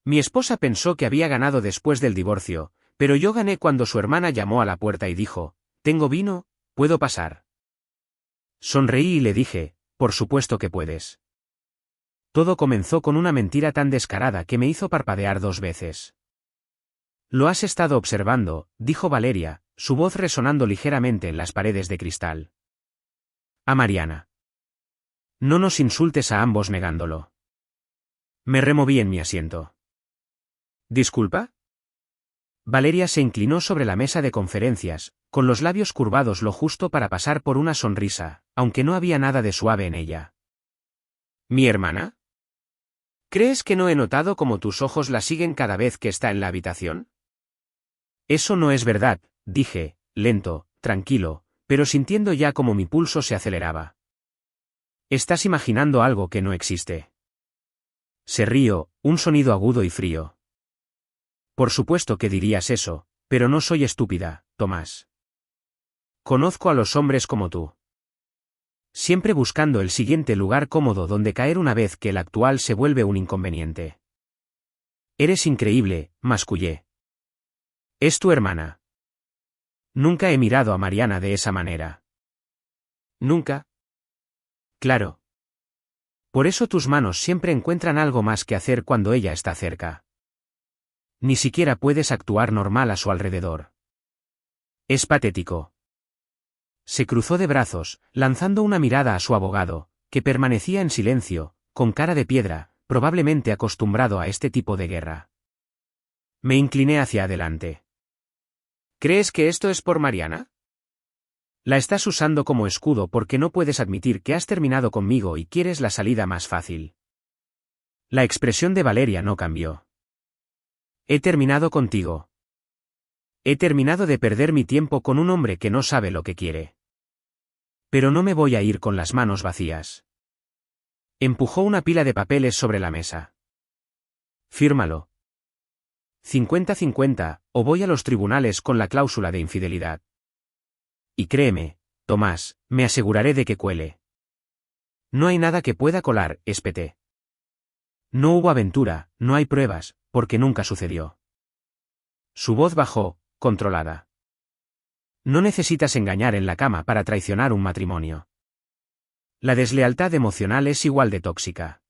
Mi esposa pensó que había ganado después del divorcio, pero yo gané cuando su hermana llamó a la puerta y dijo, «¿Tengo vino? ¿Puedo pasar?» Sonreí y le dije, «Por supuesto que puedes». Todo comenzó con una mentira tan descarada que me hizo parpadear 2 veces. «Lo has estado observando», dijo Valeria, su voz resonando ligeramente en las paredes de cristal. «A Mariana. No nos insultes a ambos negándolo». Me removí en mi asiento. «¿Disculpa?» Valeria se inclinó sobre la mesa de conferencias, con los labios curvados lo justo para pasar por una sonrisa, aunque no había nada de suave en ella. ¿Mi hermana? ¿Crees que no he notado cómo tus ojos la siguen cada vez que está en la habitación? Eso no es verdad, dije, lento, tranquilo, pero sintiendo ya como mi pulso se aceleraba. Estás imaginando algo que no existe. Se rió, un sonido agudo y frío. Por supuesto que dirías eso, pero no soy estúpida, Tomás. Conozco a los hombres como tú. Siempre buscando el siguiente lugar cómodo donde caer una vez que el actual se vuelve un inconveniente. Eres increíble, mascullé. Es tu hermana. Nunca he mirado a Mariana de esa manera. ¿Nunca? Claro. Por eso tus manos siempre encuentran algo más que hacer cuando ella está cerca. Ni siquiera puedes actuar normal a su alrededor. Es patético. Se cruzó de brazos, lanzando una mirada a su abogado, que permanecía en silencio, con cara de piedra, probablemente acostumbrado a este tipo de guerra. Me incliné hacia adelante. ¿Crees que esto es por Mariana? La estás usando como escudo porque no puedes admitir que has terminado conmigo y quieres la salida más fácil. La expresión de Valeria no cambió. He terminado contigo. He terminado de perder mi tiempo con un hombre que no sabe lo que quiere. Pero no me voy a ir con las manos vacías. Empujó una pila de papeles sobre la mesa. Fírmalo. 50-50, o voy a los tribunales con la cláusula de infidelidad. Y créeme, Tomás, me aseguraré de que cuele. No hay nada que pueda colar, espeté. No hubo aventura, no hay pruebas, porque nunca sucedió. Su voz bajó, controlada. No necesitas engañar en la cama para traicionar un matrimonio. La deslealtad emocional es igual de tóxica.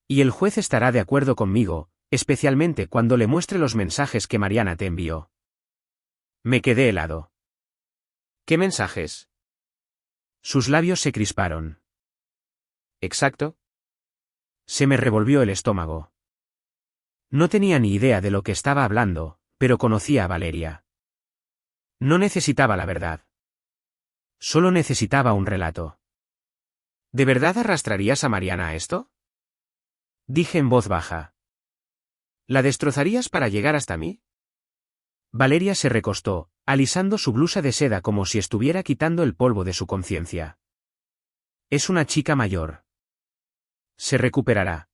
Y el juez estará de acuerdo conmigo, especialmente cuando le muestre los mensajes que Mariana te envió. Me quedé helado. ¿Qué mensajes? Sus labios se crisparon. ¿Exacto? Se me revolvió el estómago. No tenía ni idea de lo que estaba hablando, pero conocía a Valeria. No necesitaba la verdad. Solo necesitaba un relato. ¿De verdad arrastrarías a Mariana a esto? Dije en voz baja. ¿La destrozarías para llegar hasta mí? Valeria se recostó, alisando su blusa de seda como si estuviera quitando el polvo de su conciencia. Es una chica mayor. Se recuperará.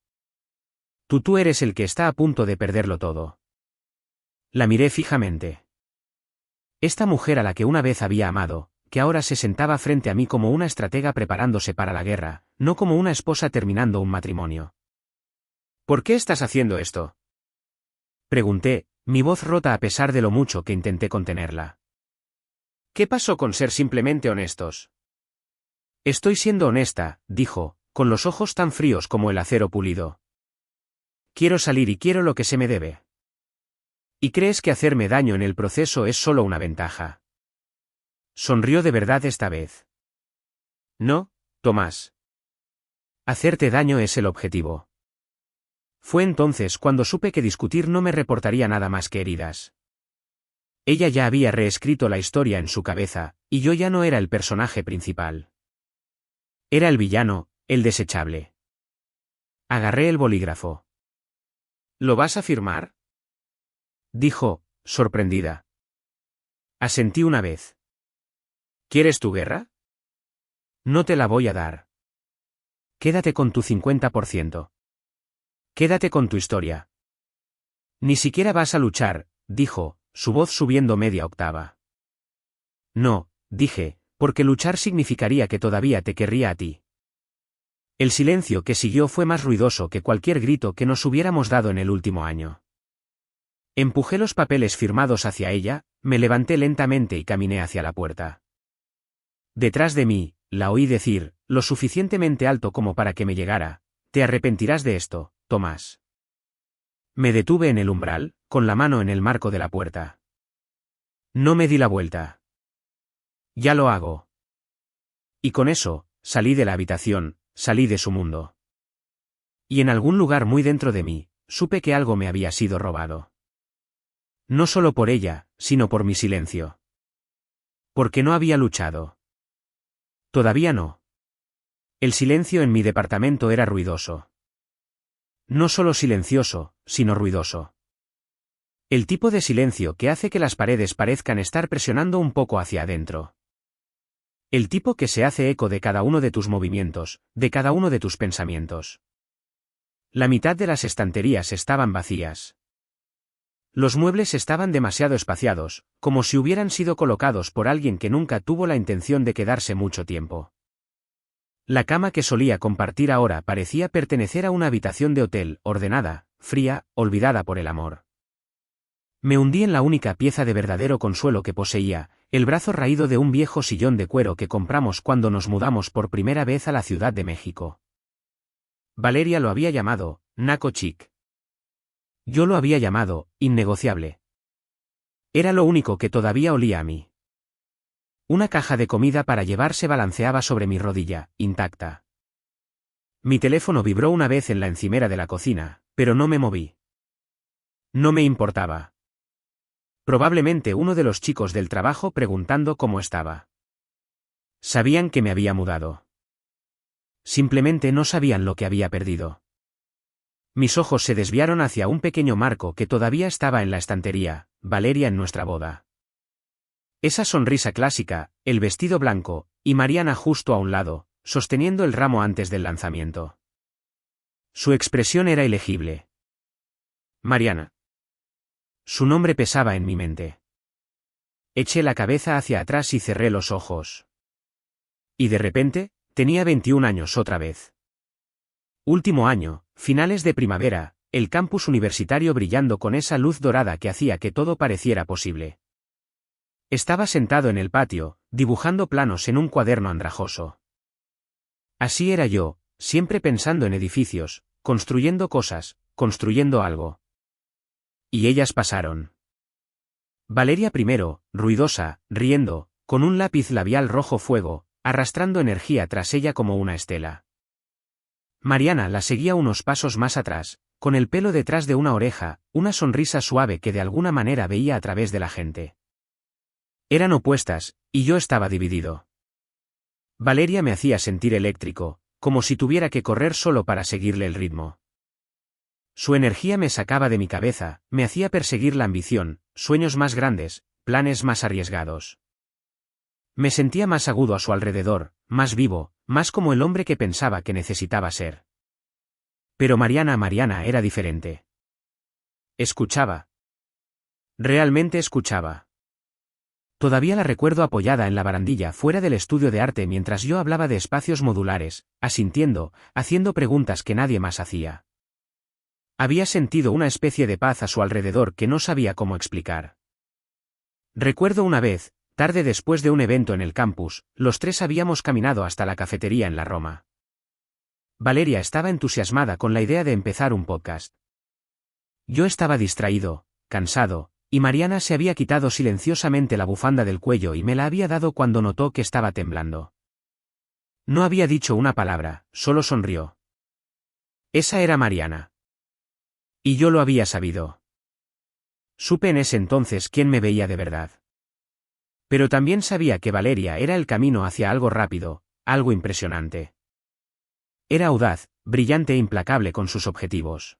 Tú eres el que está a punto de perderlo todo. La miré fijamente. Esta mujer a la que una vez había amado, que ahora se sentaba frente a mí como una estratega preparándose para la guerra, no como una esposa terminando un matrimonio. ¿Por qué estás haciendo esto? Pregunté, mi voz rota a pesar de lo mucho que intenté contenerla. ¿Qué pasó con ser simplemente honestos? Estoy siendo honesta, dijo, con los ojos tan fríos como el acero pulido. Quiero salir y quiero lo que se me debe. ¿Y crees que hacerme daño en el proceso es solo una ventaja? Sonrió de verdad esta vez. No, Tomás. Hacerte daño es el objetivo. Fue entonces cuando supe que discutir no me reportaría nada más que heridas. Ella ya había reescrito la historia en su cabeza, y yo ya no era el personaje principal. Era el villano, el desechable. Agarré el bolígrafo. ¿Lo vas a firmar? Dijo, sorprendida. Asentí una vez. ¿Quieres tu guerra? No te la voy a dar. Quédate con tu 50%. Quédate con tu historia. Ni siquiera vas a luchar, dijo, su voz subiendo media octava. No, dije, porque luchar significaría que todavía te querría a ti. El silencio que siguió fue más ruidoso que cualquier grito que nos hubiéramos dado en el último año. Empujé los papeles firmados hacia ella, me levanté lentamente y caminé hacia la puerta. Detrás de mí, la oí decir, lo suficientemente alto como para que me llegara: «Te arrepentirás de esto, Tomás». Me detuve en el umbral, con la mano en el marco de la puerta. No me di la vuelta. Ya lo hago. Y con eso, salí de la habitación, salí de su mundo. Y en algún lugar muy dentro de mí, supe que algo me había sido robado. No solo por ella, sino por mi silencio. Porque no había luchado. Todavía no. El silencio en mi departamento era ruidoso. No solo silencioso, sino ruidoso. El tipo de silencio que hace que las paredes parezcan estar presionando un poco hacia adentro. El tipo que se hace eco de cada uno de tus movimientos, de cada uno de tus pensamientos. La mitad de las estanterías estaban vacías. Los muebles estaban demasiado espaciados, como si hubieran sido colocados por alguien que nunca tuvo la intención de quedarse mucho tiempo. La cama que solía compartir ahora parecía pertenecer a una habitación de hotel, ordenada, fría, olvidada por el amor. Me hundí en la única pieza de verdadero consuelo que poseía, el brazo raído de un viejo sillón de cuero que compramos cuando nos mudamos por primera vez a la Ciudad de México. Valeria lo había llamado Naco Chic. Yo lo había llamado innegociable. Era lo único que todavía olía a mí. Una caja de comida para llevar se balanceaba sobre mi rodilla, intacta. Mi teléfono vibró una vez en la encimera de la cocina, pero no me moví. No me importaba. Probablemente uno de los chicos del trabajo preguntando cómo estaba. Sabían que me había mudado. Simplemente no sabían lo que había perdido. Mis ojos se desviaron hacia un pequeño marco que todavía estaba en la estantería: Valeria en nuestra boda. Esa sonrisa clásica, el vestido blanco, y Mariana justo a un lado, sosteniendo el ramo antes del lanzamiento. Su expresión era ilegible. Mariana. Su nombre pesaba en mi mente. Eché la cabeza hacia atrás y cerré los ojos. Y de repente, tenía 21 años otra vez. Último año, finales de primavera, el campus universitario brillando con esa luz dorada que hacía que todo pareciera posible. Estaba sentado en el patio, dibujando planos en un cuaderno andrajoso. Así era yo, siempre pensando en edificios, construyendo cosas, construyendo algo. Y ellas pasaron. Valeria primero, ruidosa, riendo, con un lápiz labial rojo fuego, arrastrando energía tras ella como una estela. Mariana la seguía unos pasos más atrás, con el pelo detrás de una oreja, una sonrisa suave que de alguna manera veía a través de la gente. Eran opuestas, y yo estaba dividido. Valeria me hacía sentir eléctrico, como si tuviera que correr solo para seguirle el ritmo. Su energía me sacaba de mi cabeza, me hacía perseguir la ambición, sueños más grandes, planes más arriesgados. Me sentía más agudo a su alrededor, más vivo, más como el hombre que pensaba que necesitaba ser. Pero Mariana era diferente. Escuchaba. Realmente escuchaba. Todavía la recuerdo apoyada en la barandilla fuera del estudio de arte mientras yo hablaba de espacios modulares, asintiendo, haciendo preguntas que nadie más hacía. Había sentido una especie de paz a su alrededor que no sabía cómo explicar. Recuerdo una vez, tarde después de un evento en el campus, los tres habíamos caminado hasta la cafetería en la Roma. Valeria estaba entusiasmada con la idea de empezar un podcast. Yo estaba distraído, cansado, y Mariana se había quitado silenciosamente la bufanda del cuello y me la había dado cuando notó que estaba temblando. No había dicho una palabra, solo sonrió. Esa era Mariana. Y yo lo había sabido. Supe en ese entonces quién me veía de verdad. Pero también sabía que Valeria era el camino hacia algo rápido, algo impresionante. Era audaz, brillante e implacable con sus objetivos.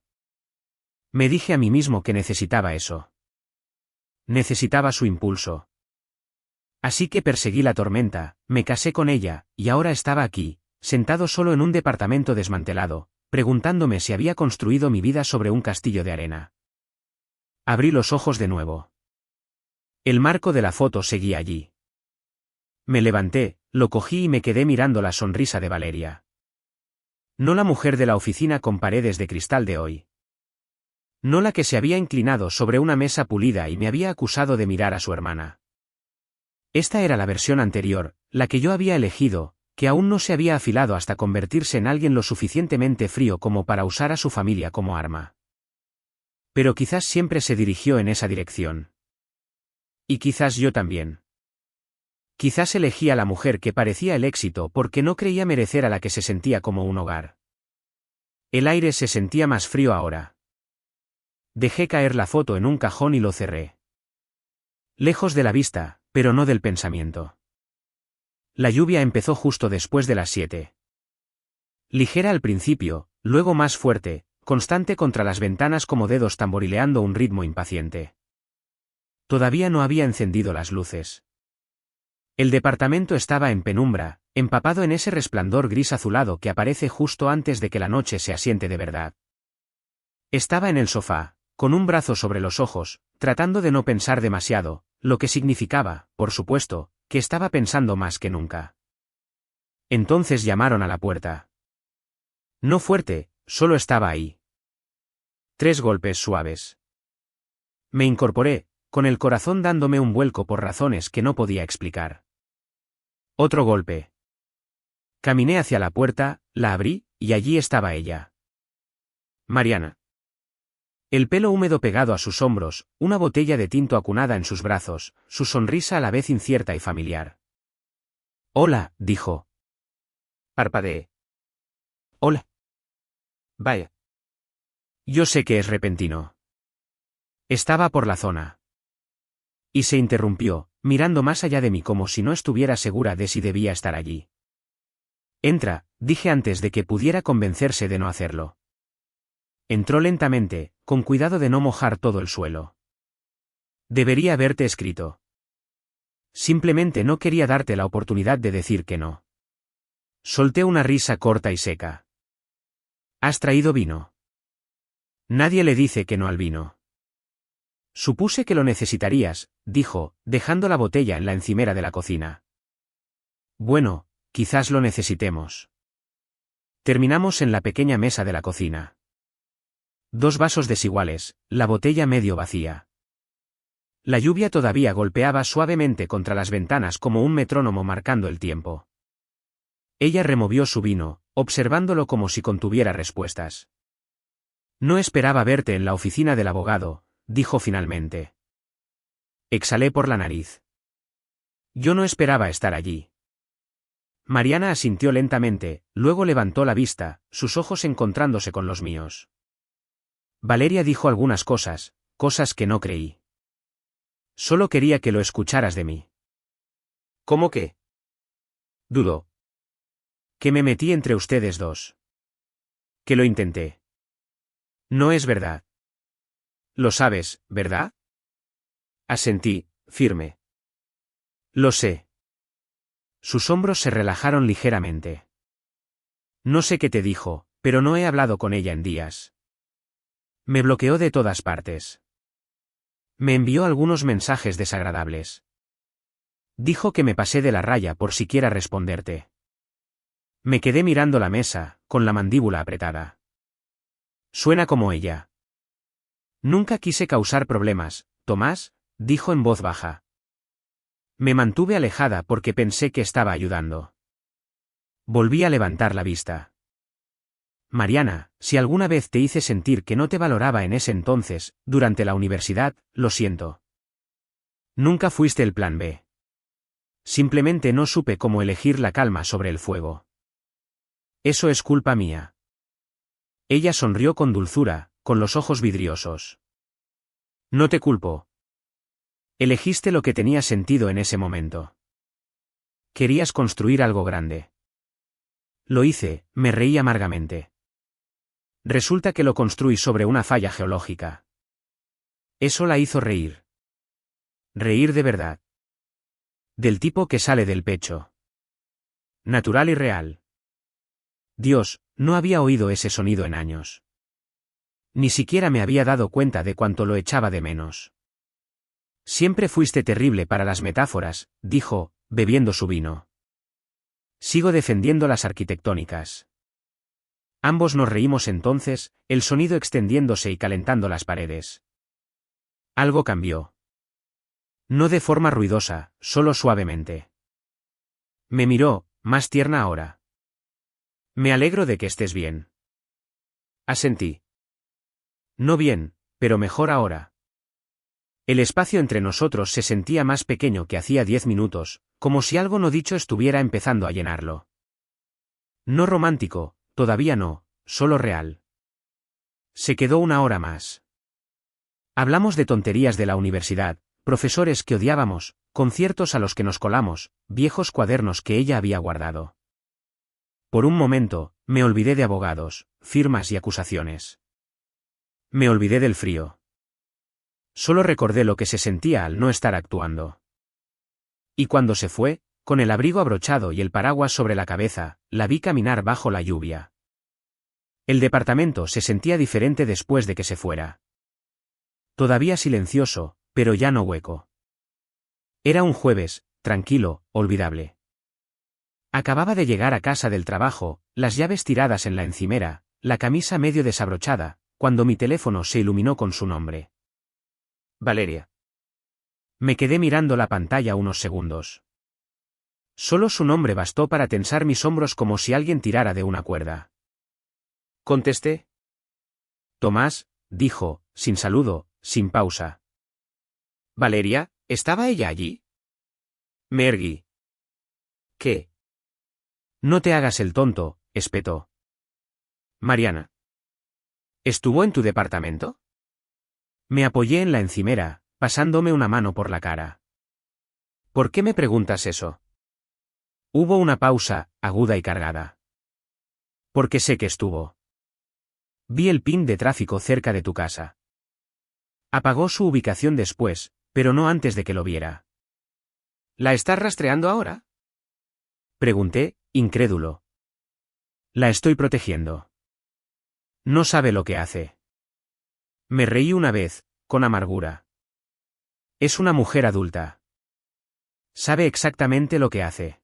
Me dije a mí mismo que necesitaba eso. Necesitaba su impulso. Así que perseguí la tormenta, me casé con ella, y ahora estaba aquí, sentado solo en un departamento desmantelado, preguntándome si había construido mi vida sobre un castillo de arena. Abrí los ojos de nuevo. El marco de la foto seguía allí. Me levanté, lo cogí y me quedé mirando la sonrisa de Valeria. No la mujer de la oficina con paredes de cristal de hoy. No la que se había inclinado sobre una mesa pulida y me había acusado de mirar a su hermana. Esta era la versión anterior, la que yo había elegido, que aún no se había afilado hasta convertirse en alguien lo suficientemente frío como para usar a su familia como arma. Pero quizás siempre se dirigió en esa dirección. Y quizás yo también. Quizás elegí a la mujer que parecía el éxito porque no creía merecer a la que se sentía como un hogar. El aire se sentía más frío ahora. Dejé caer la foto en un cajón y lo cerré. Lejos de la vista, pero no del pensamiento. La lluvia empezó justo después de las 7. Ligera al principio, luego más fuerte, constante contra las ventanas como dedos tamborileando un ritmo impaciente. Todavía no había encendido las luces. El departamento estaba en penumbra, empapado en ese resplandor gris azulado que aparece justo antes de que la noche se asiente de verdad. Estaba en el sofá, con un brazo sobre los ojos, tratando de no pensar demasiado, lo que significaba, por supuesto, que estaba pensando más que nunca. Entonces llamaron a la puerta. No fuerte, solo estaba ahí. 3 golpes suaves. Me incorporé, con el corazón dándome un vuelco por razones que no podía explicar. Otro golpe. Caminé hacia la puerta, la abrí, y allí estaba ella. Mariana. El pelo húmedo pegado a sus hombros, una botella de tinto acunada en sus brazos, su sonrisa a la vez incierta y familiar. Hola, dijo. Parpadeé. Hola. Vaya. Yo sé que es repentino. Estaba por la zona. Y se interrumpió, mirando más allá de mí como si no estuviera segura de si debía estar allí. Entra, dije antes de que pudiera convencerse de no hacerlo. Entró lentamente, con cuidado de no mojar todo el suelo. Debería haberte escrito. Simplemente no quería darte la oportunidad de decir que no. Solté una risa corta y seca. ¿Has traído vino? Nadie le dice que no al vino. Supuse que lo necesitarías, dijo, dejando la botella en la encimera de la cocina. Bueno, quizás lo necesitemos. Terminamos en la pequeña mesa de la cocina. 2 vasos desiguales, la botella medio vacía. La lluvia todavía golpeaba suavemente contra las ventanas como un metrónomo marcando el tiempo. Ella removió su vino, observándolo como si contuviera respuestas. No esperaba verte en la oficina del abogado, dijo finalmente. Exhalé por la nariz. Yo no esperaba estar allí. Mariana asintió lentamente, luego levantó la vista, sus ojos encontrándose con los míos. Valeria dijo algunas cosas, cosas que no creí. Solo quería que lo escucharas de mí. ¿Cómo qué? Dudó. Que me metí entre ustedes dos. Que lo intenté. No es verdad. Lo sabes, ¿verdad? Asentí, firme. Lo sé. Sus hombros se relajaron ligeramente. No sé qué te dijo, pero no he hablado con ella en días. Me bloqueó de todas partes. Me envió algunos mensajes desagradables. Dijo que me pasé de la raya por siquiera responderte. Me quedé mirando la mesa, con la mandíbula apretada. Suena como ella. Nunca quise causar problemas, Tomás, dijo en voz baja. Me mantuve alejada porque pensé que estaba ayudando. Volví a levantar la vista. Mariana, si alguna vez te hice sentir que no te valoraba en ese entonces, durante la universidad, lo siento. Nunca fuiste el plan B. Simplemente no supe cómo elegir la calma sobre el fuego. Eso es culpa mía. Ella sonrió con dulzura, con los ojos vidriosos. No te culpo. Elegiste lo que tenía sentido en ese momento. Querías construir algo grande. Lo hice, me reí amargamente. Resulta que lo construí sobre una falla geológica. Eso la hizo reír. Reír de verdad. Del tipo que sale del pecho. Natural y real. Dios, no había oído ese sonido en años. Ni siquiera me había dado cuenta de cuánto lo echaba de menos. Siempre fuiste terrible para las metáforas, dijo, bebiendo su vino. Sigo defendiendo las arquitectónicas. Ambos nos reímos entonces, el sonido extendiéndose y calentando las paredes. Algo cambió. No de forma ruidosa, solo suavemente. Me miró, más tierna ahora. Me alegro de que estés bien. Asentí. No bien, pero mejor ahora. El espacio entre nosotros se sentía más pequeño que hacía 10 minutos, como si algo no dicho estuviera empezando a llenarlo. No romántico, todavía no, solo real. Se quedó una hora más. Hablamos de tonterías de la universidad, profesores que odiábamos, conciertos a los que nos colamos, viejos cuadernos que ella había guardado. Por un momento, me olvidé de abogados, firmas y acusaciones. Me olvidé del frío. Solo recordé lo que se sentía al no estar actuando. Y cuando se fue, con el abrigo abrochado y el paraguas sobre la cabeza, la vi caminar bajo la lluvia. El departamento se sentía diferente después de que se fuera. Todavía silencioso, pero ya no hueco. Era un jueves, tranquilo, olvidable. Acababa de llegar a casa del trabajo, las llaves tiradas en la encimera, la camisa medio desabrochada, cuando mi teléfono se iluminó con su nombre. Valeria. Me quedé mirando la pantalla unos segundos. Solo su nombre bastó para tensar mis hombros como si alguien tirara de una cuerda. Contesté. Tomás, dijo, sin saludo, sin pausa. Valeria, ¿estaba ella allí? Me erguí. ¿Qué? No te hagas el tonto, espetó. Mariana. ¿Estuvo en tu departamento? Me apoyé en la encimera, pasándome una mano por la cara. ¿Por qué me preguntas eso? Hubo una pausa, aguda y cargada. Porque sé que estuvo. Vi el pin de tráfico cerca de tu casa. Apagó su ubicación después, pero no antes de que lo viera. ¿La estás rastreando ahora? Pregunté, incrédulo. La estoy protegiendo. No sabe lo que hace. Me reí una vez, con amargura. Es una mujer adulta. Sabe exactamente lo que hace.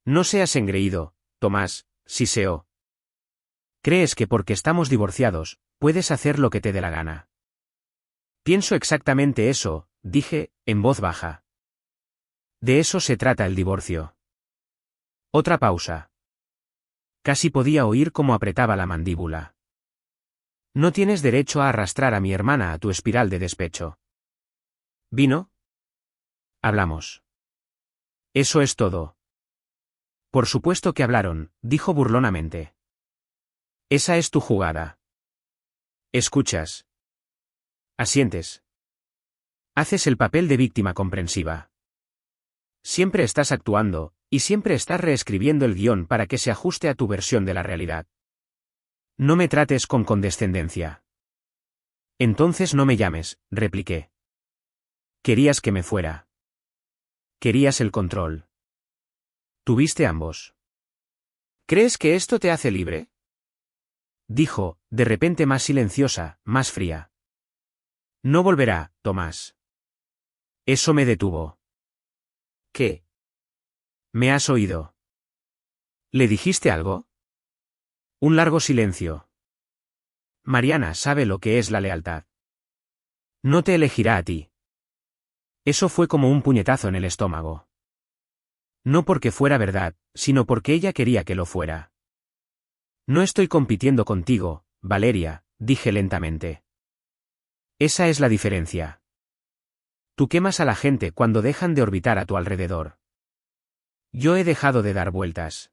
No seas engreído, Tomás, siseó. ¿Crees que porque estamos divorciados, puedes hacer lo que te dé la gana? Pienso exactamente eso, dije, en voz baja. De eso se trata el divorcio. Otra pausa. Casi podía oír cómo apretaba la mandíbula. No tienes derecho a arrastrar a mi hermana a tu espiral de despecho. ¿Vino? Hablamos. Eso es todo. Por supuesto que hablaron, dijo burlonamente. Esa es tu jugada. Escuchas. Asientes. Haces el papel de víctima comprensiva. Siempre estás actuando, y siempre estás reescribiendo el guión para que se ajuste a tu versión de la realidad. No me trates con condescendencia. Entonces no me llames, repliqué. Querías que me fuera. Querías el control. Tuviste ambos. ¿Crees que esto te hace libre? Dijo, de repente más silenciosa, más fría. No volverá, Tomás. Eso me detuvo. ¿Qué? ¿Me has oído? ¿Le dijiste algo? Un largo silencio. Mariana sabe lo que es la lealtad. No te elegirá a ti. Eso fue como un puñetazo en el estómago. No porque fuera verdad, sino porque ella quería que lo fuera. No estoy compitiendo contigo, Valeria, dije lentamente. Esa es la diferencia. Tú quemas a la gente cuando dejan de orbitar a tu alrededor. Yo he dejado de dar vueltas.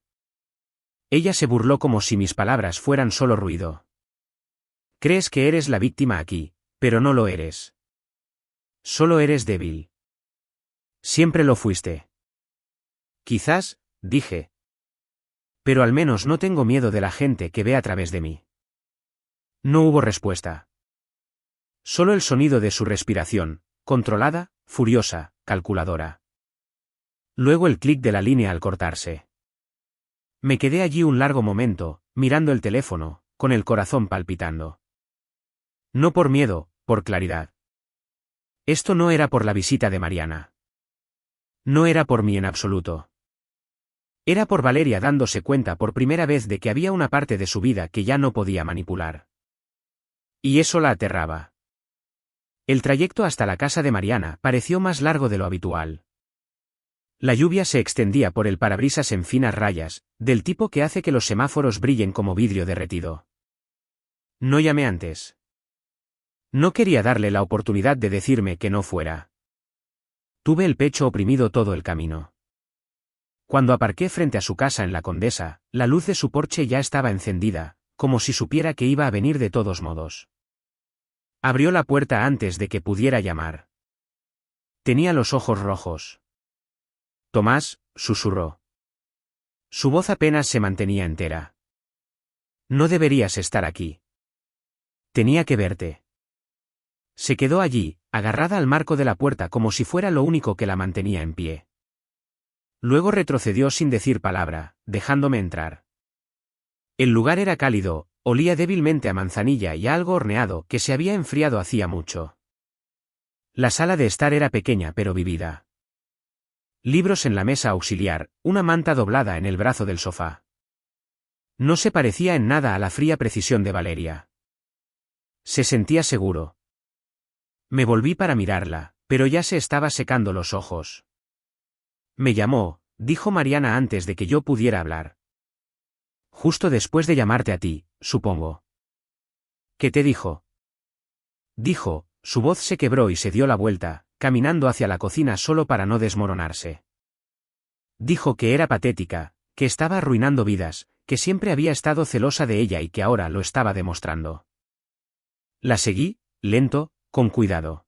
Ella se burló como si mis palabras fueran solo ruido. Crees que eres la víctima aquí, pero no lo eres. Solo eres débil. Siempre lo fuiste. Quizás, dije. Pero al menos no tengo miedo de la gente que ve a través de mí. No hubo respuesta. Solo el sonido de su respiración, controlada, furiosa, calculadora. Luego el clic de la línea al cortarse. Me quedé allí un largo momento, mirando el teléfono, con el corazón palpitando. No por miedo, por claridad. Esto no era por la visita de Mariana. No era por mí en absoluto. Era por Valeria dándose cuenta por primera vez de que había una parte de su vida que ya no podía manipular. Y eso la aterraba. El trayecto hasta la casa de Mariana pareció más largo de lo habitual. La lluvia se extendía por el parabrisas en finas rayas, del tipo que hace que los semáforos brillen como vidrio derretido. No llamé antes. No quería darle la oportunidad de decirme que no fuera. Tuve el pecho oprimido todo el camino. Cuando aparqué frente a su casa en la Condesa, la luz de su porche ya estaba encendida, como si supiera que iba a venir de todos modos. Abrió la puerta antes de que pudiera llamar. Tenía los ojos rojos. Tomás, susurró. Su voz apenas se mantenía entera. No deberías estar aquí. Tenía que verte. Se quedó allí, agarrada al marco de la puerta como si fuera lo único que la mantenía en pie. Luego retrocedió sin decir palabra, dejándome entrar. El lugar era cálido, olía débilmente a manzanilla y a algo horneado que se había enfriado hacía mucho. La sala de estar era pequeña pero vivida. Libros en la mesa auxiliar, una manta doblada en el brazo del sofá. No se parecía en nada a la fría precisión de Valeria. Se sentía seguro. Me volví para mirarla, pero ya se estaba secando los ojos. Me llamó, dijo Mariana antes de que yo pudiera hablar. Justo después de llamarte a ti, supongo. ¿Qué te dijo? Dijo, su voz se quebró y se dio la vuelta, caminando hacia la cocina solo para no desmoronarse. Dijo que era patética, que estaba arruinando vidas, que siempre había estado celosa de ella y que ahora lo estaba demostrando. La seguí, lento, con cuidado.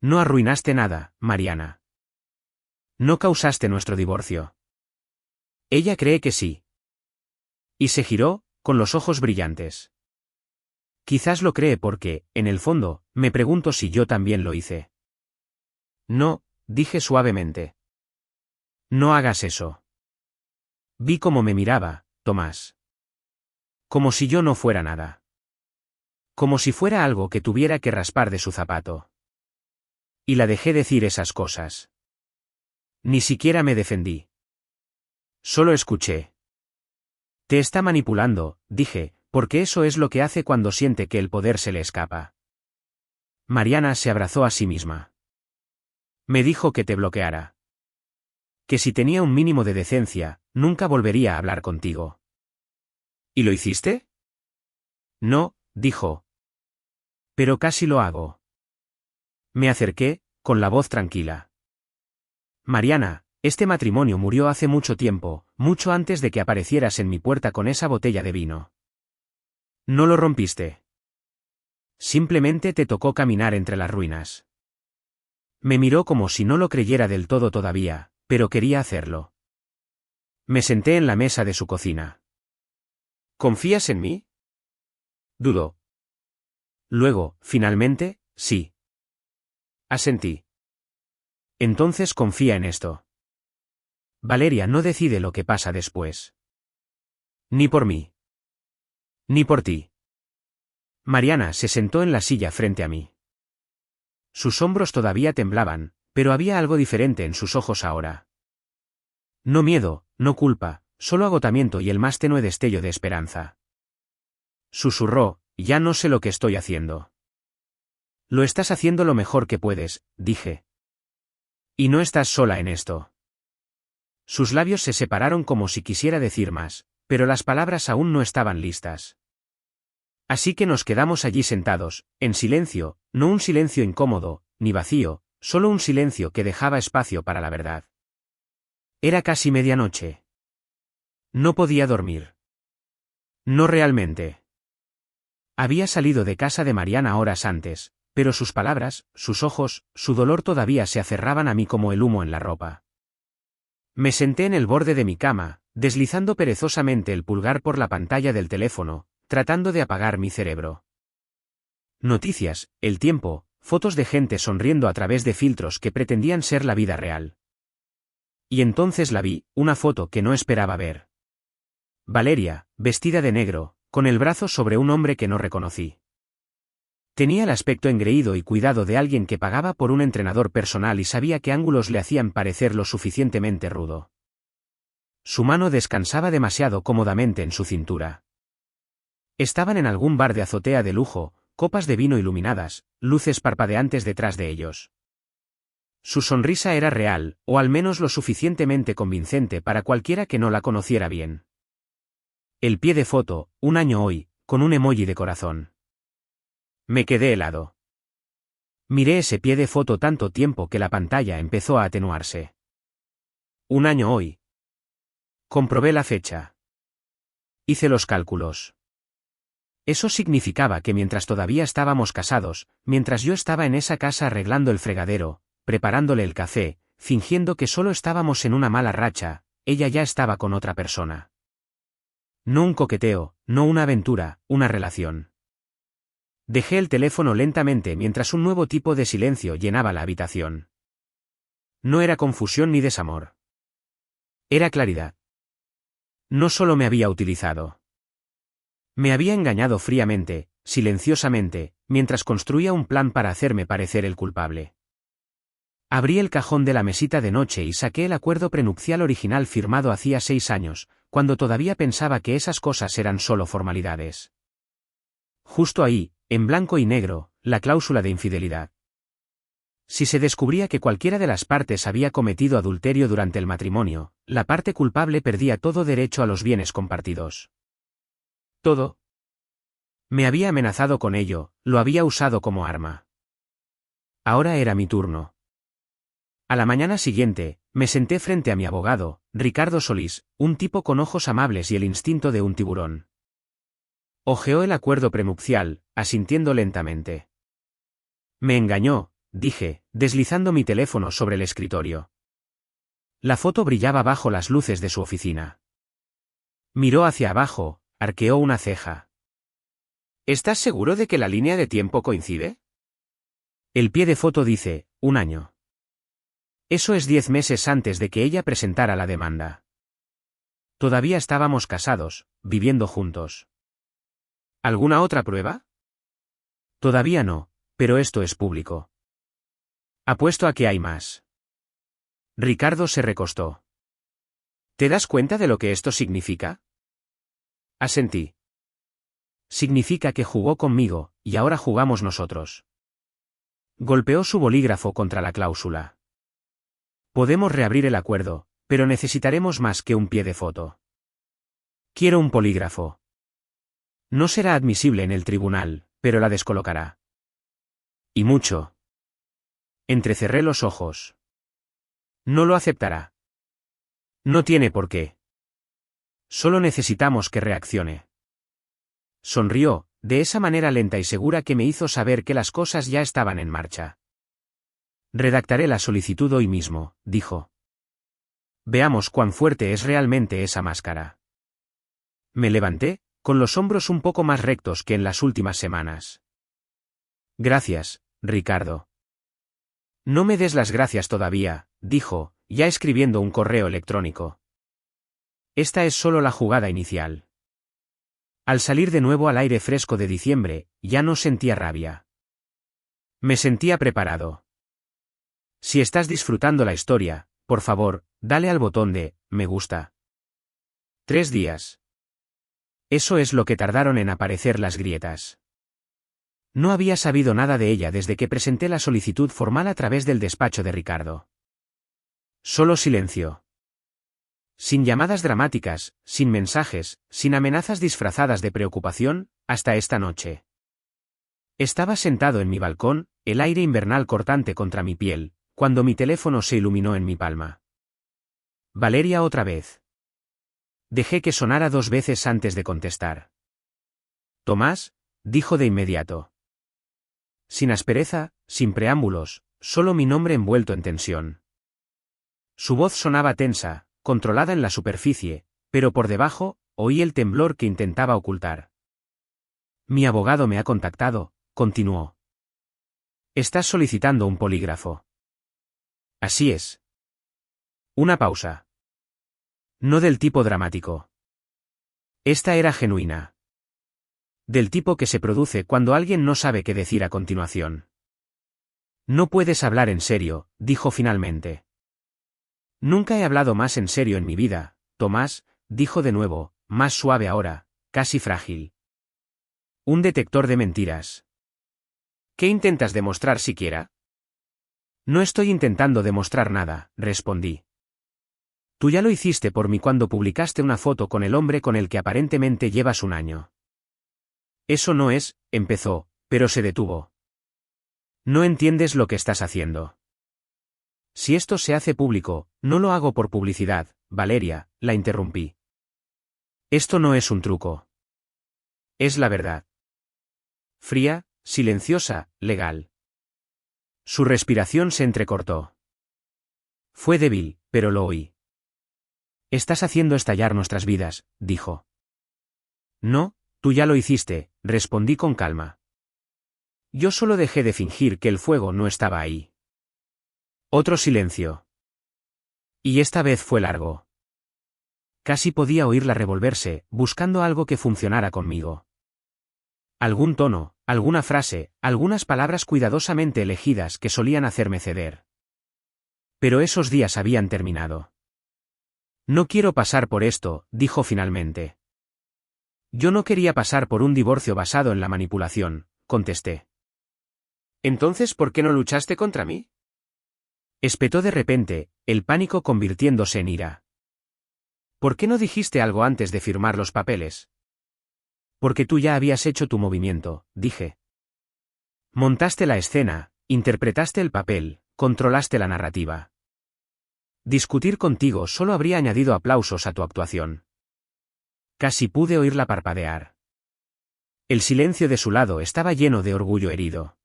No arruinaste nada, Mariana. No causaste nuestro divorcio. Ella cree que sí. Y se giró, con los ojos brillantes. Quizás lo cree porque, en el fondo, me pregunto si yo también lo hice. No, dije suavemente. No hagas eso. Vi cómo me miraba, Tomás. Como si yo no fuera nada. Como si fuera algo que tuviera que raspar de su zapato. Y la dejé decir esas cosas. Ni siquiera me defendí. Solo escuché. Te está manipulando, dije, porque eso es lo que hace cuando siente que el poder se le escapa. Mariana se abrazó a sí misma. Me dijo que te bloqueara. Que si tenía un mínimo de decencia, nunca volvería a hablar contigo. ¿Y lo hiciste? No, dijo. Pero casi lo hago. Me acerqué, con la voz tranquila. Mariana, este matrimonio murió hace mucho tiempo, mucho antes de que aparecieras en mi puerta con esa botella de vino. No lo rompiste. Simplemente te tocó caminar entre las ruinas. Me miró como si no lo creyera del todo todavía, pero quería hacerlo. Me senté en la mesa de su cocina. ¿Confías en mí? Dudó. Luego, finalmente, sí. Asentí. Entonces confía en esto. Valeria no decide lo que pasa después. Ni por mí. Ni por ti. Mariana se sentó en la silla frente a mí. Sus hombros todavía temblaban, pero había algo diferente en sus ojos ahora. No miedo, no culpa, solo agotamiento y el más tenue destello de esperanza. Susurró, ya no sé lo que estoy haciendo. Lo estás haciendo lo mejor que puedes, dije. Y no estás sola en esto. Sus labios se separaron como si quisiera decir más, pero las palabras aún no estaban listas. Así que nos quedamos allí sentados, en silencio, no un silencio incómodo, ni vacío, solo un silencio que dejaba espacio para la verdad. Era casi medianoche. No podía dormir. No realmente. Había salido de casa de Mariana horas antes, pero sus palabras, sus ojos, su dolor todavía se aferraban a mí como el humo en la ropa. Me senté en el borde de mi cama, deslizando perezosamente el pulgar por la pantalla del teléfono, tratando de apagar mi cerebro. Noticias, el tiempo, fotos de gente sonriendo a través de filtros que pretendían ser la vida real. Y entonces la vi, una foto que no esperaba ver. Valeria, vestida de negro, con el brazo sobre un hombre que no reconocí. Tenía el aspecto engreído y cuidado de alguien que pagaba por un entrenador personal y sabía qué ángulos le hacían parecer lo suficientemente rudo. Su mano descansaba demasiado cómodamente en su cintura. Estaban en algún bar de azotea de lujo, copas de vino iluminadas, luces parpadeantes detrás de ellos. Su sonrisa era real, o al menos lo suficientemente convincente para cualquiera que no la conociera bien. El pie de foto, un año hoy, con un emoji de corazón. Me quedé helado. Miré ese pie de foto tanto tiempo que la pantalla empezó a atenuarse. Un año hoy. Comprobé la fecha. Hice los cálculos. Eso significaba que mientras todavía estábamos casados, mientras yo estaba en esa casa arreglando el fregadero, preparándole el café, fingiendo que solo estábamos en una mala racha, ella ya estaba con otra persona. No un coqueteo, no una aventura, una relación. Dejé el teléfono lentamente mientras un nuevo tipo de silencio llenaba la habitación. No era confusión ni desamor. Era claridad. No solo me había utilizado. Me había engañado fríamente, silenciosamente, mientras construía un plan para hacerme parecer el culpable. Abrí el cajón de la mesita de noche y saqué el acuerdo prenupcial original firmado hacía 6 años, cuando todavía pensaba que esas cosas eran solo formalidades. Justo ahí, en blanco y negro, la cláusula de infidelidad. Si se descubría que cualquiera de las partes había cometido adulterio durante el matrimonio, la parte culpable perdía todo derecho a los bienes compartidos. Todo. Me había amenazado con ello, lo había usado como arma. Ahora era mi turno. A la mañana siguiente, me senté frente a mi abogado, Ricardo Solís, un tipo con ojos amables y el instinto de un tiburón. Hojeó el acuerdo prenupcial, asintiendo lentamente. Me engañó, dije, deslizando mi teléfono sobre el escritorio. La foto brillaba bajo las luces de su oficina. Miró hacia abajo, arqueó una ceja. ¿Estás seguro de que la línea de tiempo coincide? El pie de foto dice, 1 año. Eso es 10 meses antes de que ella presentara la demanda. Todavía estábamos casados, viviendo juntos. ¿Alguna otra prueba? Todavía no, pero esto es público. Apuesto a que hay más. Ricardo se recostó. ¿Te das cuenta de lo que esto significa? Asentí. Significa que jugó conmigo, y ahora jugamos nosotros. Golpeó su bolígrafo contra la cláusula. Podemos reabrir el acuerdo, pero necesitaremos más que un pie de foto. Quiero un polígrafo. No será admisible en el tribunal, pero la descolocará. Y mucho. Entrecerré los ojos. No lo aceptará. No tiene por qué. Solo necesitamos que reaccione. Sonrió, de esa manera lenta y segura que me hizo saber que las cosas ya estaban en marcha. Redactaré la solicitud hoy mismo, dijo. Veamos cuán fuerte es realmente esa máscara. Me levanté, con los hombros un poco más rectos que en las últimas semanas. Gracias, Ricardo. No me des las gracias todavía, dijo, ya escribiendo un correo electrónico. Esta es solo la jugada inicial. Al salir de nuevo al aire fresco de diciembre, ya no sentía rabia. Me sentía preparado. Si estás disfrutando la historia, por favor, dale al botón de me gusta. 3 días. Eso es lo que tardaron en aparecer las grietas. No había sabido nada de ella desde que presenté la solicitud formal a través del despacho de Ricardo. Solo silencio. Sin llamadas dramáticas, sin mensajes, sin amenazas disfrazadas de preocupación, hasta esta noche. Estaba sentado en mi balcón, el aire invernal cortante contra mi piel, cuando mi teléfono se iluminó en mi palma. Valeria otra vez. Dejé que sonara 2 veces antes de contestar. Tomás, dijo de inmediato. Sin aspereza, sin preámbulos, solo mi nombre envuelto en tensión. Su voz sonaba tensa, controlada en la superficie, pero por debajo, oí el temblor que intentaba ocultar. Mi abogado me ha contactado, continuó. Estás solicitando un polígrafo. Así es. Una pausa. No del tipo dramático. Esta era genuina. Del tipo que se produce cuando alguien no sabe qué decir a continuación. No puedes hablar en serio, dijo finalmente. Nunca he hablado más en serio en mi vida, Tomás, dijo de nuevo, más suave ahora, casi frágil. Un detector de mentiras. ¿Qué intentas demostrar siquiera? No estoy intentando demostrar nada, respondí. Tú ya lo hiciste por mí cuando publicaste una foto con el hombre con el que aparentemente llevas un año. Eso no es, empezó, pero se detuvo. No entiendes lo que estás haciendo. Si esto se hace público, no lo hago por publicidad, Valeria, la interrumpí. Esto no es un truco. Es la verdad. Fría, silenciosa, legal. Su respiración se entrecortó. Fue débil, pero lo oí. Estás haciendo estallar nuestras vidas, dijo. No, tú ya lo hiciste, respondí con calma. Yo solo dejé de fingir que el fuego no estaba ahí. Otro silencio. Y esta vez fue largo. Casi podía oírla revolverse, buscando algo que funcionara conmigo. Algún tono, alguna frase, algunas palabras cuidadosamente elegidas que solían hacerme ceder. Pero esos días habían terminado. No quiero pasar por esto, dijo finalmente. Yo no quería pasar por un divorcio basado en la manipulación, contesté. ¿Entonces por qué no luchaste contra mí? Espetó de repente, el pánico convirtiéndose en ira. ¿Por qué no dijiste algo antes de firmar los papeles? Porque tú ya habías hecho tu movimiento, dije. Montaste la escena, interpretaste el papel, controlaste la narrativa. Discutir contigo solo habría añadido aplausos a tu actuación. Casi pude oírla parpadear. El silencio de su lado estaba lleno de orgullo herido.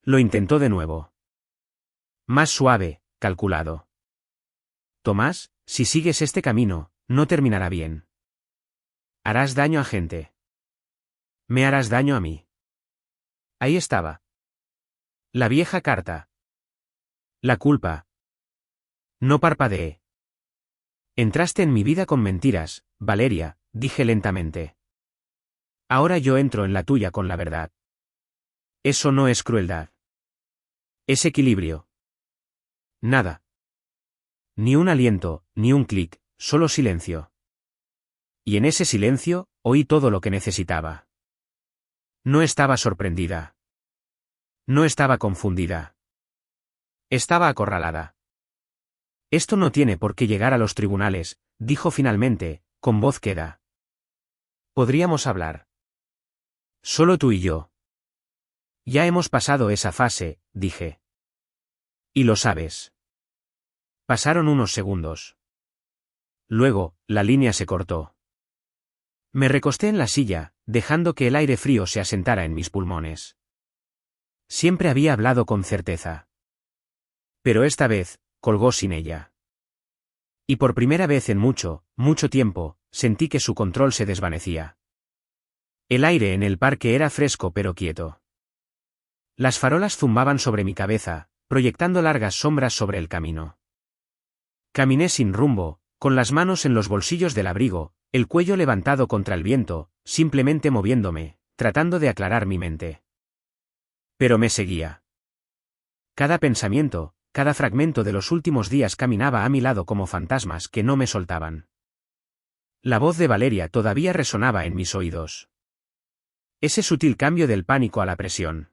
Lo intentó de nuevo. Más suave, calculado. Tomás, si sigues este camino, no terminará bien. Harás daño a gente. Me harás daño a mí. Ahí estaba. La vieja carta. La culpa. No parpadeé. Entraste en mi vida con mentiras, Valeria, dije lentamente. Ahora yo entro en la tuya con la verdad. Eso no es crueldad. Es equilibrio. Nada. Ni un aliento, ni un clic, solo silencio. Y en ese silencio, oí todo lo que necesitaba. No estaba sorprendida. No estaba confundida. Estaba acorralada. Esto no tiene por qué llegar a los tribunales, dijo finalmente, con voz queda. Podríamos hablar. Solo tú y yo. Ya hemos pasado esa fase, dije. Y lo sabes. Pasaron unos segundos. Luego, la línea se cortó. Me recosté en la silla, dejando que el aire frío se asentara en mis pulmones. Siempre había hablado con certeza. Pero esta vez, colgó sin ella. Y por primera vez en mucho, mucho tiempo, sentí que su control se desvanecía. El aire en el parque era fresco pero quieto. Las farolas zumbaban sobre mi cabeza, proyectando largas sombras sobre el camino. Caminé sin rumbo, con las manos en los bolsillos del abrigo, el cuello levantado contra el viento, simplemente moviéndome, tratando de aclarar mi mente. Pero me seguía. Cada pensamiento, cada fragmento de los últimos días caminaba a mi lado como fantasmas que no me soltaban. La voz de Valeria todavía resonaba en mis oídos. Ese sutil cambio del pánico a la presión.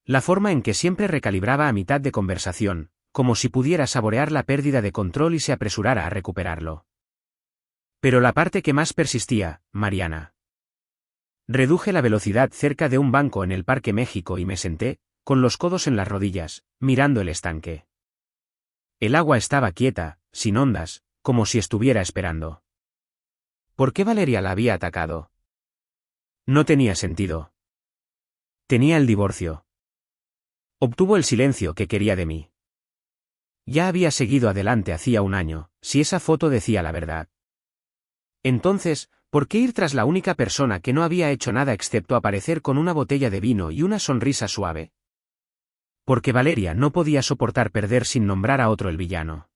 La forma en que siempre recalibraba a mitad de conversación, como si pudiera saborear la pérdida de control y se apresurara a recuperarlo. Pero la parte que más persistía, Mariana. Reduje la velocidad cerca de un banco en el Parque México y me senté, con los codos en las rodillas, mirando el estanque. El agua estaba quieta, sin ondas, como si estuviera esperando. ¿Por qué Valeria la había atacado? No tenía sentido. Tenía el divorcio. Obtuvo el silencio que quería de mí. Ya había seguido adelante hacía un año, si esa foto decía la verdad. Entonces, ¿por qué ir tras la única persona que no había hecho nada excepto aparecer con una botella de vino y una sonrisa suave? Porque Valeria no podía soportar perder sin nombrar a otro el villano.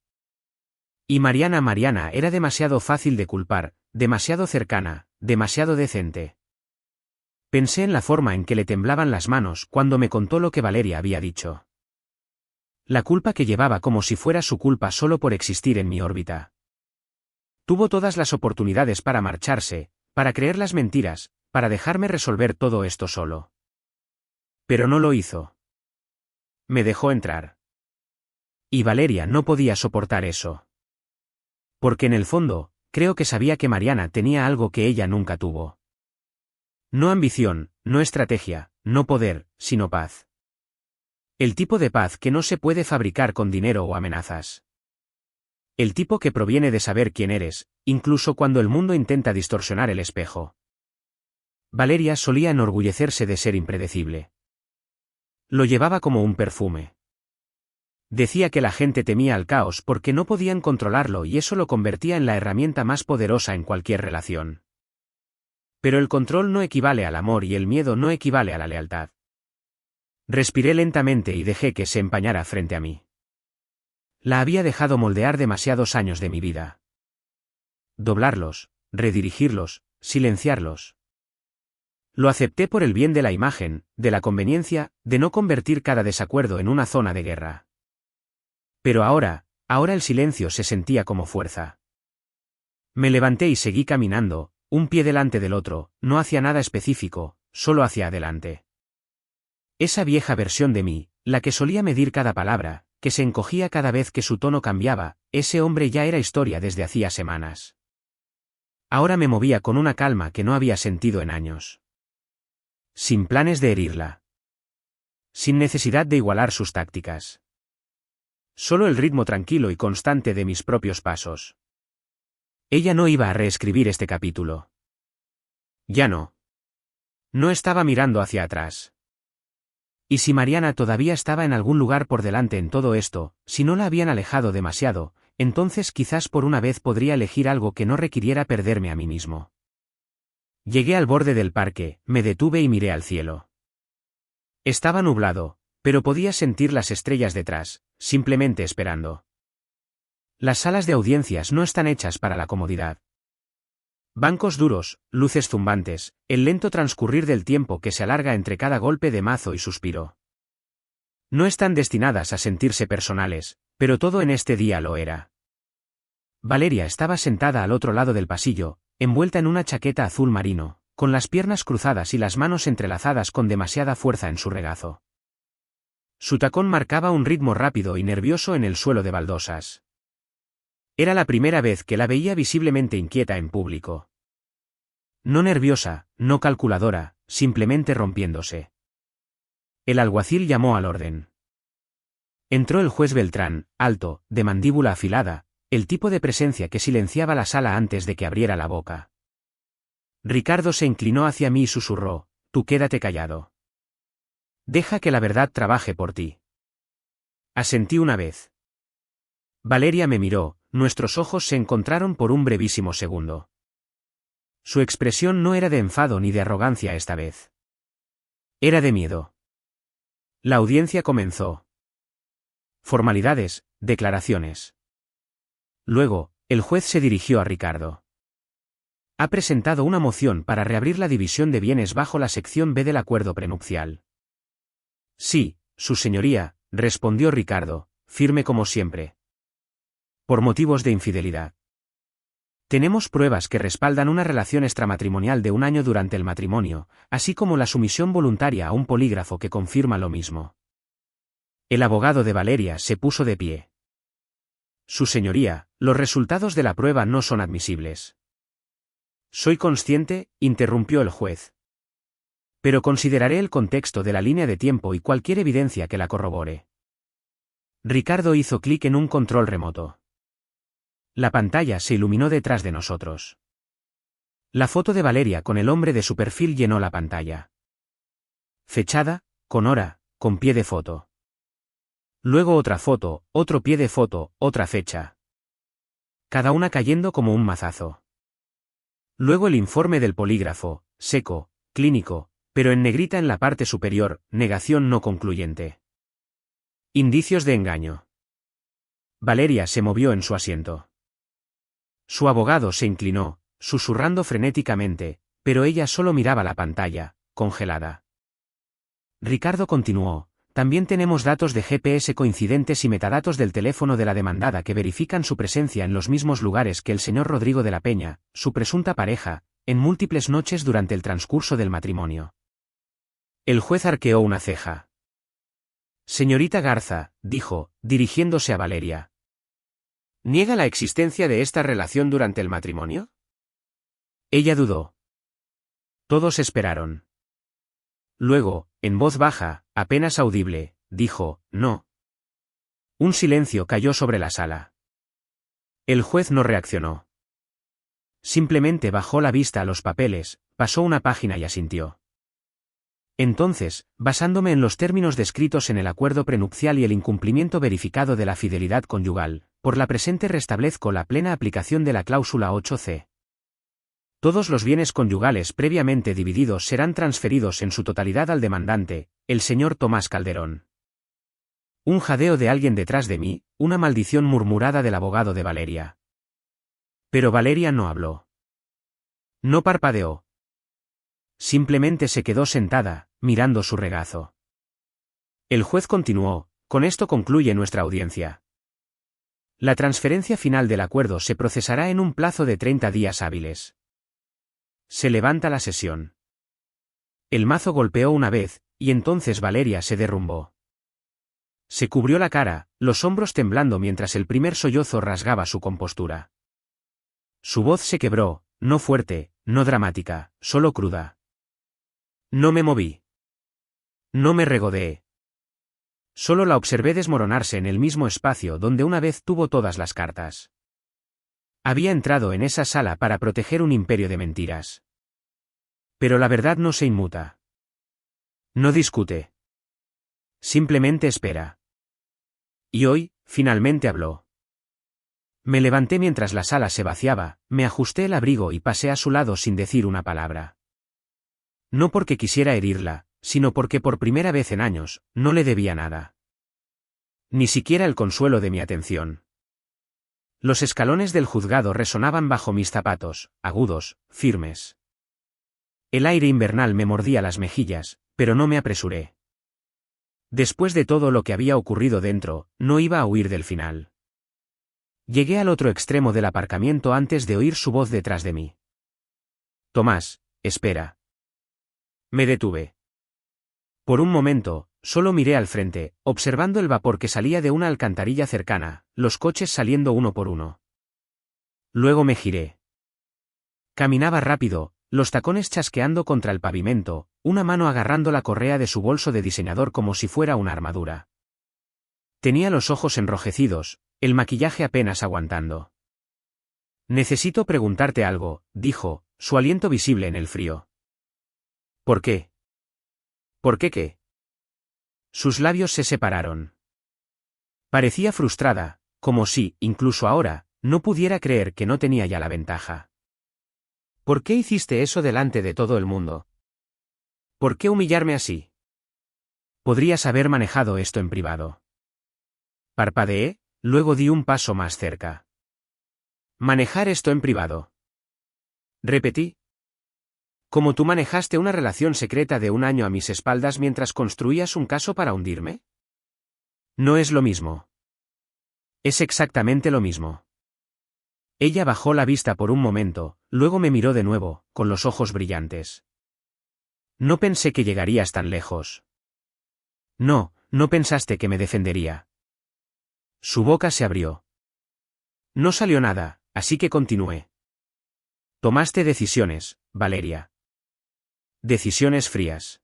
Y Mariana era demasiado fácil de culpar, demasiado cercana, demasiado decente. Pensé en la forma en que le temblaban las manos cuando me contó lo que Valeria había dicho. La culpa que llevaba como si fuera su culpa solo por existir en mi órbita. Tuvo todas las oportunidades para marcharse, para creer las mentiras, para dejarme resolver todo esto solo. Pero no lo hizo. Me dejó entrar. Y Valeria no podía soportar eso. Porque en el fondo, creo que sabía que Mariana tenía algo que ella nunca tuvo. No ambición, no estrategia, no poder, sino paz. El tipo de paz que no se puede fabricar con dinero o amenazas. El tipo que proviene de saber quién eres, incluso cuando el mundo intenta distorsionar el espejo. Valeria solía enorgullecerse de ser impredecible. Lo llevaba como un perfume. Decía que la gente temía al caos porque no podían controlarlo y eso lo convertía en la herramienta más poderosa en cualquier relación. Pero el control no equivale al amor y el miedo no equivale a la lealtad. Respiré lentamente y dejé que se empañara frente a mí. La había dejado moldear demasiados años de mi vida. Doblarlos, redirigirlos, silenciarlos. Lo acepté por el bien de la imagen, de la conveniencia, de no convertir cada desacuerdo en una zona de guerra. Pero ahora el silencio se sentía como fuerza. Me levanté y seguí caminando, un pie delante del otro, no hacia nada específico, solo hacia adelante. Esa vieja versión de mí, la que solía medir cada palabra, que se encogía cada vez que su tono cambiaba, ese hombre ya era historia desde hacía semanas. Ahora me movía con una calma que no había sentido en años. Sin planes de herirla. Sin necesidad de igualar sus tácticas. Solo el ritmo tranquilo y constante de mis propios pasos. Ella no iba a reescribir este capítulo. Ya no. No estaba mirando hacia atrás. Y si Mariana todavía estaba en algún lugar por delante en todo esto, si no la habían alejado demasiado, entonces quizás por una vez podría elegir algo que no requiriera perderme a mí mismo. Llegué al borde del parque, me detuve y miré al cielo. Estaba nublado, pero podía sentir las estrellas detrás, simplemente esperando. Las salas de audiencias no están hechas para la comodidad. Bancos duros, luces zumbantes, el lento transcurrir del tiempo que se alarga entre cada golpe de mazo y suspiro. No están destinadas a sentirse personales, pero todo en este día lo era. Valeria estaba sentada al otro lado del pasillo, envuelta en una chaqueta azul marino, con las piernas cruzadas y las manos entrelazadas con demasiada fuerza en su regazo. Su tacón marcaba un ritmo rápido y nervioso en el suelo de baldosas. Era la primera vez que la veía visiblemente inquieta en público. No nerviosa, no calculadora, simplemente rompiéndose. El alguacil llamó al orden. Entró el juez Beltrán, alto, de mandíbula afilada, el tipo de presencia que silenciaba la sala antes de que abriera la boca. Ricardo se inclinó hacia mí y susurró: «Tú quédate callado. Deja que la verdad trabaje por ti». Asentí una vez. Valeria me miró, nuestros ojos se encontraron por un brevísimo segundo. Su expresión no era de enfado ni de arrogancia esta vez. Era de miedo. La audiencia comenzó. Formalidades, declaraciones. Luego, el juez se dirigió a Ricardo. Ha presentado una moción para reabrir la división de bienes bajo la sección B del acuerdo prenupcial. Sí, su señoría, respondió Ricardo, firme como siempre. Por motivos de infidelidad. Tenemos pruebas que respaldan una relación extramatrimonial de 1 año durante el matrimonio, así como la sumisión voluntaria a un polígrafo que confirma lo mismo. El abogado de Valeria se puso de pie. Su señoría, los resultados de la prueba no son admisibles. Soy consciente, interrumpió el juez. Pero consideraré el contexto de la línea de tiempo y cualquier evidencia que la corrobore. Ricardo hizo clic en un control remoto. La pantalla se iluminó detrás de nosotros. La foto de Valeria con el hombre de su perfil llenó la pantalla. Fechada, con hora, con pie de foto. Luego otra foto, otro pie de foto, otra fecha. Cada una cayendo como un mazazo. Luego el informe del polígrafo, seco, clínico, pero en negrita en la parte superior, negación no concluyente. Indicios de engaño. Valeria se movió en su asiento. Su abogado se inclinó, susurrando frenéticamente, pero ella solo miraba la pantalla, congelada. Ricardo continuó: También tenemos datos de GPS coincidentes y metadatos del teléfono de la demandada que verifican su presencia en los mismos lugares que el señor Rodrigo de la Peña, su presunta pareja, en múltiples noches durante el transcurso del matrimonio. El juez arqueó una ceja. Señorita Garza, dijo, dirigiéndose a Valeria. ¿Niega la existencia de esta relación durante el matrimonio? Ella dudó. Todos esperaron. Luego, en voz baja, apenas audible, dijo, no. Un silencio cayó sobre la sala. El juez no reaccionó. Simplemente bajó la vista a los papeles, pasó una página y asintió. Entonces, basándome en los términos descritos en el acuerdo prenupcial y el incumplimiento verificado de la fidelidad conyugal, por la presente restablezco la plena aplicación de la cláusula 8c. Todos los bienes conyugales previamente divididos serán transferidos en su totalidad al demandante, el señor Tomás Calderón. Un jadeo de alguien detrás de mí, una maldición murmurada del abogado de Valeria. Pero Valeria no habló. No parpadeó. Simplemente se quedó sentada, mirando su regazo. El juez continuó, con esto concluye nuestra audiencia. La transferencia final del acuerdo se procesará en un plazo de 30 días hábiles. Se levanta la sesión. El mazo golpeó una vez, y entonces Valeria se derrumbó. Se cubrió la cara, los hombros temblando mientras el primer sollozo rasgaba su compostura. Su voz se quebró, no fuerte, no dramática, solo cruda. No me moví. No me regodeé. Solo la observé desmoronarse en el mismo espacio donde una vez tuvo todas las cartas. Había entrado en esa sala para proteger un imperio de mentiras. Pero la verdad no se inmuta. No discute. Simplemente espera. Y hoy, finalmente habló. Me levanté mientras la sala se vaciaba, me ajusté el abrigo y pasé a su lado sin decir una palabra. No porque quisiera herirla, sino porque por primera vez en años, no le debía nada. Ni siquiera el consuelo de mi atención. Los escalones del juzgado resonaban bajo mis zapatos, agudos, firmes. El aire invernal me mordía las mejillas, pero no me apresuré. Después de todo lo que había ocurrido dentro, no iba a huir del final. Llegué al otro extremo del aparcamiento antes de oír su voz detrás de mí. Tomás, espera. Me detuve. Por un momento, solo miré al frente, observando el vapor que salía de una alcantarilla cercana, los coches saliendo uno por uno. Luego me giré. Caminaba rápido, los tacones chasqueando contra el pavimento, una mano agarrando la correa de su bolso de diseñador como si fuera una armadura. Tenía los ojos enrojecidos, el maquillaje apenas aguantando. Necesito preguntarte algo, dijo, su aliento visible en el frío. ¿Por qué? ¿Por qué qué? Sus labios se separaron. Parecía frustrada, como si, incluso ahora, no pudiera creer que no tenía ya la ventaja. ¿Por qué hiciste eso delante de todo el mundo? ¿Por qué humillarme así? Podrías haber manejado esto en privado. Parpadeé, luego di un paso más cerca. Manejar esto en privado. Repetí. ¿Cómo tú manejaste una relación secreta de un año a mis espaldas mientras construías un caso para hundirme? No es lo mismo. Es exactamente lo mismo. Ella bajó la vista por un momento, luego me miró de nuevo, con los ojos brillantes. No pensé que llegarías tan lejos. No, no pensaste que me defendería. Su boca se abrió. No salió nada, así que continué. Tomaste decisiones, Valeria. Decisiones frías.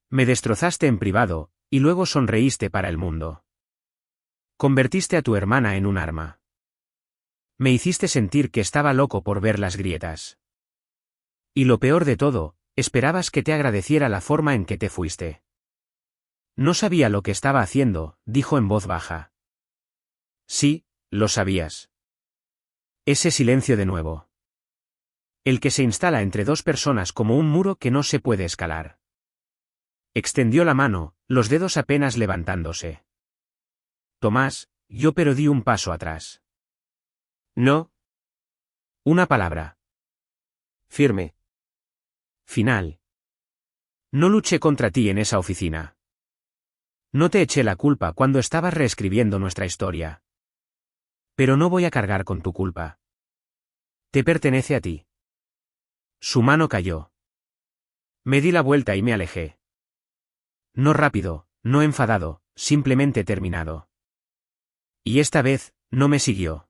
Me destrozaste en privado, y luego sonreíste para el mundo. Convertiste a tu hermana en un arma. Me hiciste sentir que estaba loco por ver las grietas. Y lo peor de todo, esperabas que te agradeciera la forma en que te fuiste. No sabía lo que estaba haciendo, dijo en voz baja. Sí, lo sabías. Ese silencio de nuevo. El que se instala entre dos personas como un muro que no se puede escalar. Extendió la mano, los dedos apenas levantándose. Tomás, yo pero di un paso atrás. No. Una palabra. Firme. Final. No luché contra ti en esa oficina. No te eché la culpa cuando estabas reescribiendo nuestra historia. Pero no voy a cargar con tu culpa. Te pertenece a ti. Su mano cayó. Me di la vuelta y me alejé. No rápido, no enfadado, simplemente terminado. Y esta vez, no me siguió.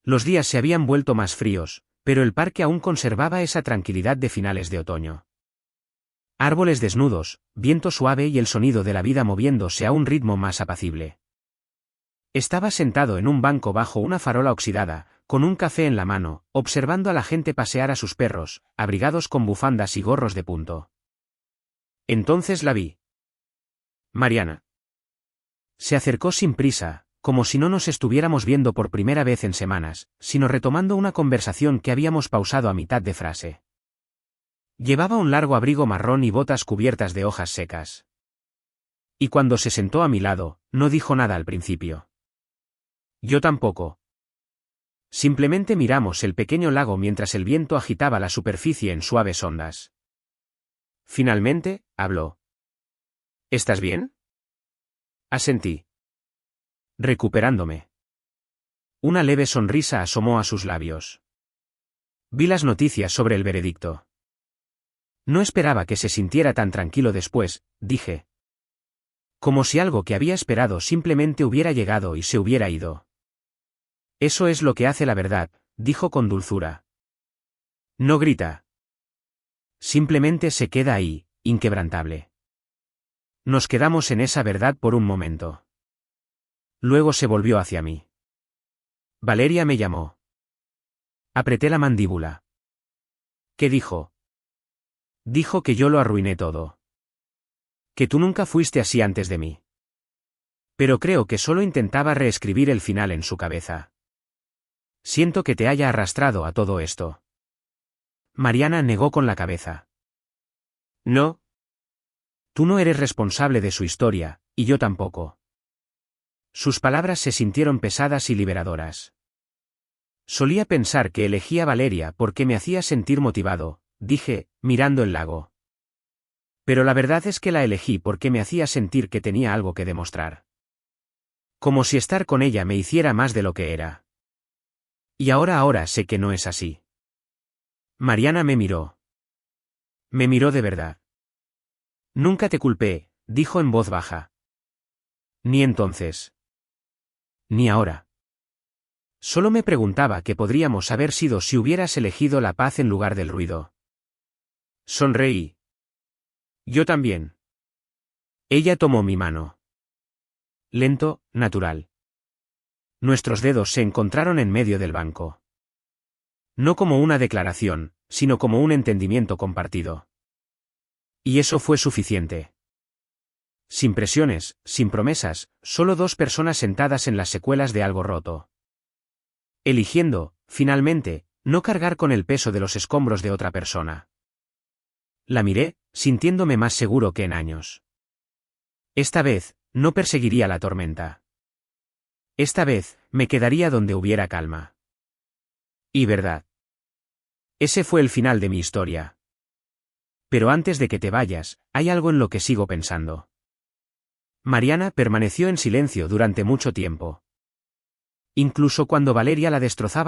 Los días se habían vuelto más fríos, pero el parque aún conservaba esa tranquilidad de finales de otoño. Árboles desnudos, viento suave y el sonido de la vida moviéndose a un ritmo más apacible. Estaba sentado en un banco bajo una farola oxidada, con un café en la mano, observando a la gente pasear a sus perros, abrigados con bufandas y gorros de punto. Entonces la vi. Mariana. Se acercó sin prisa, como si no nos estuviéramos viendo por primera vez en semanas, sino retomando una conversación que habíamos pausado a mitad de frase. Llevaba un largo abrigo marrón y botas cubiertas de hojas secas. Y cuando se sentó a mi lado, no dijo nada al principio. Yo tampoco. Simplemente miramos el pequeño lago mientras el viento agitaba la superficie en suaves ondas. Finalmente, habló. ¿Estás bien? Asentí. Recuperándome. Una leve sonrisa asomó a sus labios. Vi las noticias sobre el veredicto. No esperaba que se sintiera tan tranquilo después, dije. Como si algo que había esperado simplemente hubiera llegado y se hubiera ido. Eso es lo que hace la verdad, dijo con dulzura. No grita. Simplemente se queda ahí, inquebrantable. Nos quedamos en esa verdad por un momento. Luego se volvió hacia mí. Valeria me llamó. Apreté la mandíbula. ¿Qué dijo? Dijo que yo lo arruiné todo. Que tú nunca fuiste así antes de mí. Pero creo que solo intentaba reescribir el final en su cabeza. Siento que te haya arrastrado a todo esto. Mariana negó con la cabeza. No. Tú no eres responsable de su historia, y yo tampoco. Sus palabras se sintieron pesadas y liberadoras. Solía pensar que elegía a Valeria porque me hacía sentir motivado, dije, mirando el lago. Pero la verdad es que la elegí porque me hacía sentir que tenía algo que demostrar. Como si estar con ella me hiciera más de lo que era. Y ahora sé que no es así. Mariana me miró. Me miró de verdad. Nunca te culpé, dijo en voz baja. Ni entonces. Ni ahora. Solo me preguntaba qué podríamos haber sido si hubieras elegido la paz en lugar del ruido. Sonreí. Yo también. Ella tomó mi mano. Lento, natural. Nuestros dedos se encontraron en medio del banco. No como una declaración, sino como un entendimiento compartido. Y eso fue suficiente. Sin presiones, sin promesas, solo dos personas sentadas en las secuelas de algo roto. Eligiendo, finalmente, no cargar con el peso de los escombros de otra persona. La miré, sintiéndome más seguro que en años. Esta vez, no perseguiría la tormenta. Esta vez, me quedaría donde hubiera calma. Y verdad. Ese fue el final de mi historia. Pero antes de que te vayas, hay algo en lo que sigo pensando. Mariana permaneció en silencio durante mucho tiempo. Incluso cuando Valeria la destrozaba.